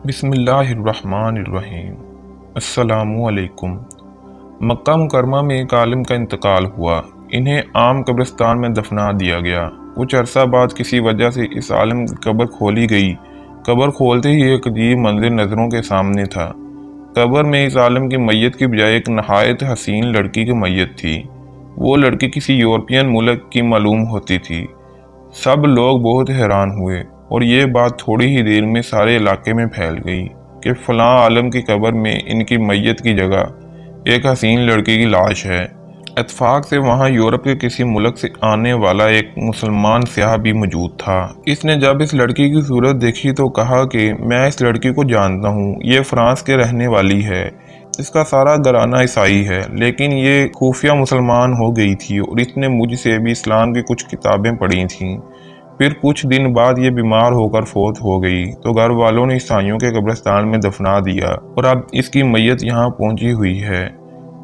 بسم اللہ الرحمن الرحیم۔ السلام علیکم۔ مکہ مکرمہ میں ایک عالم کا انتقال ہوا۔ انہیں عام قبرستان میں دفنا دیا گیا۔ کچھ عرصہ بعد کسی وجہ سے اس عالم کی قبر کھولی گئی۔ قبر کھولتے ہی ایک عجیب منظر نظروں کے سامنے تھا۔ قبر میں اس عالم کی میت کی بجائے ایک نہایت حسین لڑکی کی میت تھی۔ وہ لڑکی کسی یورپین ملک کی معلوم ہوتی تھی۔ سب لوگ بہت حیران ہوئے اور یہ بات تھوڑی ہی دیر میں سارے علاقے میں پھیل گئی کہ فلاں عالم کی قبر میں ان کی میت کی جگہ ایک حسین لڑکی کی لاش ہے۔ اتفاق سے وہاں یورپ کے کسی ملک سے آنے والا ایک مسلمان سیاح بھی موجود تھا۔ اس نے جب اس لڑکی کی صورت دیکھی تو کہا کہ میں اس لڑکی کو جانتا ہوں، یہ فرانس کے رہنے والی ہے۔ اس کا سارا گھرانہ عیسائی ہے، لیکن یہ خفیہ مسلمان ہو گئی تھی اور اس نے مجھ سے بھی اسلام کی کچھ کتابیں پڑھی تھیں۔ پھر کچھ دن بعد یہ بیمار ہو کر فوت ہو گئی تو گھر والوں نے عیسائیوں کے قبرستان میں دفنا دیا اور اب اس کی میت یہاں پہنچی ہوئی ہے۔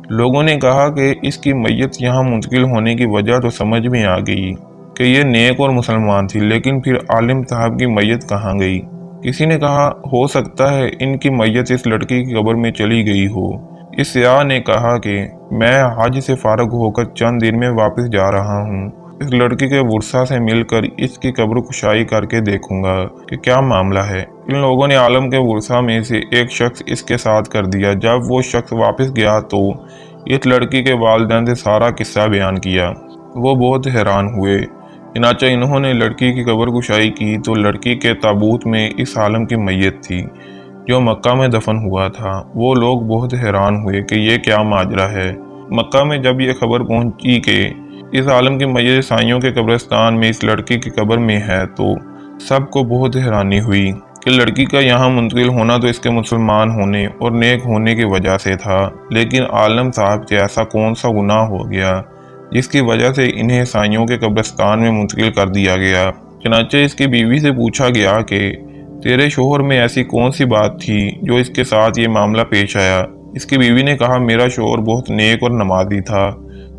لوگوں نے کہا کہ اس کی میت یہاں منتقل ہونے کی وجہ تو سمجھ میں آ گئی کہ یہ نیک اور مسلمان تھی، لیکن پھر عالم صاحب کی میت کہاں گئی؟ کسی نے کہا ہو سکتا ہے ان کی میت اس لڑکی کی قبر میں چلی گئی ہو۔ اس سیاح نے کہا کہ میں حج سے فارغ ہو کر چند دن میں واپس جا رہا ہوں۔ اس لڑکی کے ورثہ سے مل کر اس کی قبر کشائی کر کے دیکھوں گا کہ کیا معاملہ ہے۔ ان لوگوں نے عالم کے ورثہ میں سے ایک شخص اس کے ساتھ کر دیا۔ جب وہ شخص واپس گیا تو اس لڑکی کے والدین سے سارا قصہ بیان کیا۔ وہ بہت حیران ہوئے۔ چنانچہ انہوں نے لڑکی کی قبر کشائی کی تو لڑکی کے تابوت میں اس عالم کی میت تھی جو مکہ میں دفن ہوا تھا۔ وہ لوگ بہت حیران ہوئے کہ یہ کیا ماجرا ہے۔ مکہ میں جب یہ خبر پہنچی کہ اس عالم کی میت عیسائیوں کے قبرستان میں اس لڑکی کی قبر میں ہے تو سب کو بہت حیرانی ہوئی کہ لڑکی کا یہاں منتقل ہونا تو اس کے مسلمان ہونے اور نیک ہونے کی وجہ سے تھا، لیکن عالم صاحب سے ایسا کون سا گناہ ہو گیا جس کی وجہ سے انہیں عیسائیوں کے قبرستان میں منتقل کر دیا گیا۔ چنانچہ اس کی بیوی سے پوچھا گیا کہ تیرے شوہر میں ایسی کون سی بات تھی جو اس کے ساتھ یہ معاملہ پیش آیا؟ اس کی بیوی نے کہا میرا شوہر بہت نیک اور نمازی تھا،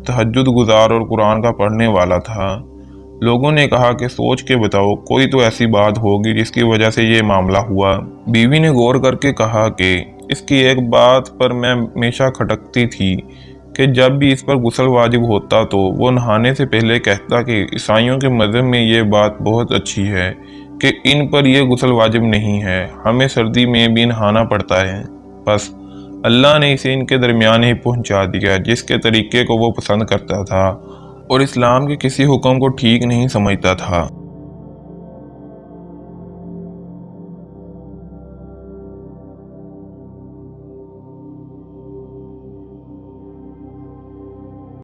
تہجد گزار اور قرآن کا پڑھنے والا تھا۔ لوگوں نے کہا کہ سوچ کے بتاؤ، کوئی تو ایسی بات ہوگی جس کی وجہ سے یہ معاملہ ہوا۔ بیوی نے غور کر کے کہا کہ اس کی ایک بات پر میں ہمیشہ کھٹکتی تھی کہ جب بھی اس پر غسل واجب ہوتا تو وہ نہانے سے پہلے کہتا کہ عیسائیوں کے مذہب میں یہ بات بہت اچھی ہے کہ ان پر یہ غسل واجب نہیں ہے، ہمیں سردی میں بھی نہانا پڑتا ہے۔ بس اللہ نے اسے ان کے درمیان ہی پہنچا دیا جس کے طریقے کو وہ پسند کرتا تھا اور اسلام کے کسی حکم کو ٹھیک نہیں سمجھتا تھا۔